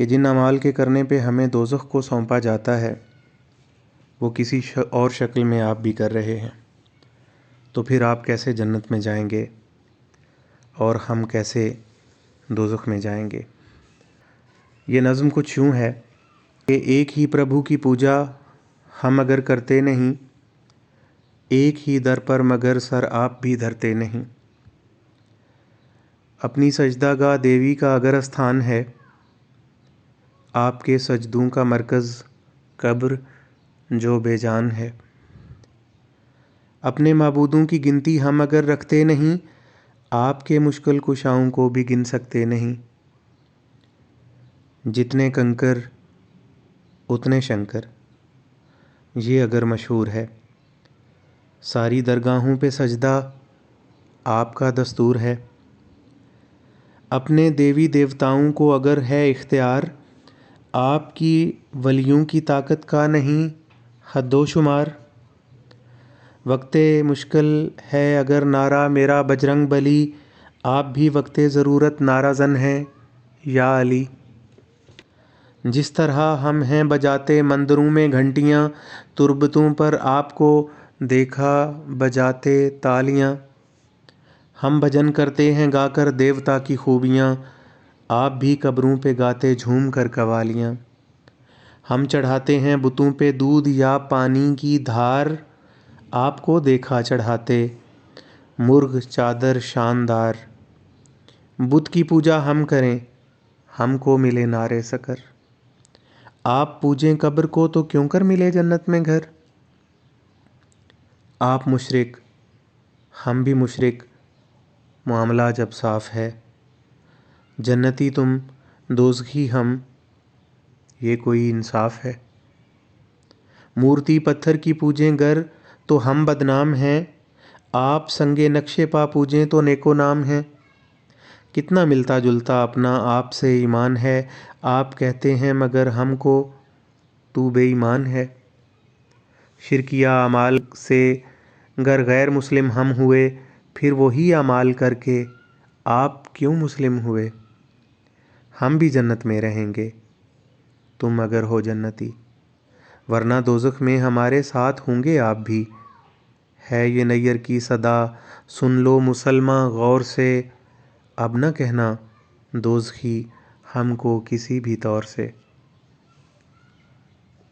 کہ جن اعمال کے کرنے پہ ہمیں دوزخ کو سونپا جاتا ہے وہ کسی اور شکل میں آپ بھی کر رہے ہیں، تو پھر آپ کیسے جنت میں جائیں گے اور ہم کیسے دوزخ میں جائیں گے؟ یہ نظم کچھ یوں ہے کہ ایک ہی پربھو کی پوجا ہم اگر کرتے نہیں، ایک ہی در پر مگر سر آپ بھی دھرتے نہیں۔ اپنی سجدہ گاہ دیوی کا اگر استھان ہے، آپ کے سجدوں کا مرکز قبر جو بے جان ہے۔ اپنے معبودوں کی گنتی ہم اگر رکھتے نہیں، آپ کے مشکل کشاؤں کو بھی گن سکتے نہیں۔ جتنے کنکر اتنے شنکر، یہ اگر مشہور ہے۔ ساری درگاہوں پہ سجدہ آپ کا دستور ہے۔ اپنے دیوی دیوتاؤں کو اگر ہے اختیار، آپ کی ولیوں کی طاقت کا نہیں حد و شمار۔ وقت مشکل ہے اگر نعرہ میرا بجرنگ بلی، آپ بھی وقت ضرورت نعرہ زن ہیں یا علی۔ جس طرح ہم ہیں بجاتے مندروں میں گھنٹیاں، تربتوں پر آپ کو دیکھا بجاتے تالیاں۔ ہم بھجن کرتے ہیں گا کر دیوتا کی خوبیاں، آپ بھی قبروں پہ گاتے جھوم کر قوالیاں۔ ہم چڑھاتے ہیں بتوں پہ دودھ یا پانی کی دھار، آپ کو دیکھا چڑھاتے مرغ چادر شاندار۔ بت کی پوجا ہم کریں، ہم کو ملے نارے سکر، آپ پوجیں قبر کو تو کیوں کر ملے جنت میں گھر۔ آپ مشرک ہم بھی مشرک، معاملہ جب صاف ہے، جنتی تم دوزخی ہم، یہ کوئی انصاف ہے۔ مورتی پتھر کی پوجیں گر تو ہم بدنام ہیں، آپ سنگے نقشے پا پوجیں تو نیک و نام ہیں۔ کتنا ملتا جلتا اپنا آپ سے ایمان ہے، آپ کہتے ہیں مگر ہم کو تو بے ایمان ہے۔ شرکیہ اعمال سے گر غیر مسلم ہم ہوئے، پھر وہی اعمال کر کے آپ کیوں مسلم ہوئے۔ ہم بھی جنت میں رہیں گے تم اگر ہو جنتی، ورنہ دوزخ میں ہمارے ساتھ ہوں گے آپ بھی۔ ہے یہ نیر کی صدا سن لو مسلماں غور سے، اب نہ کہنا دوزخی ہم کو کسی بھی طور سے۔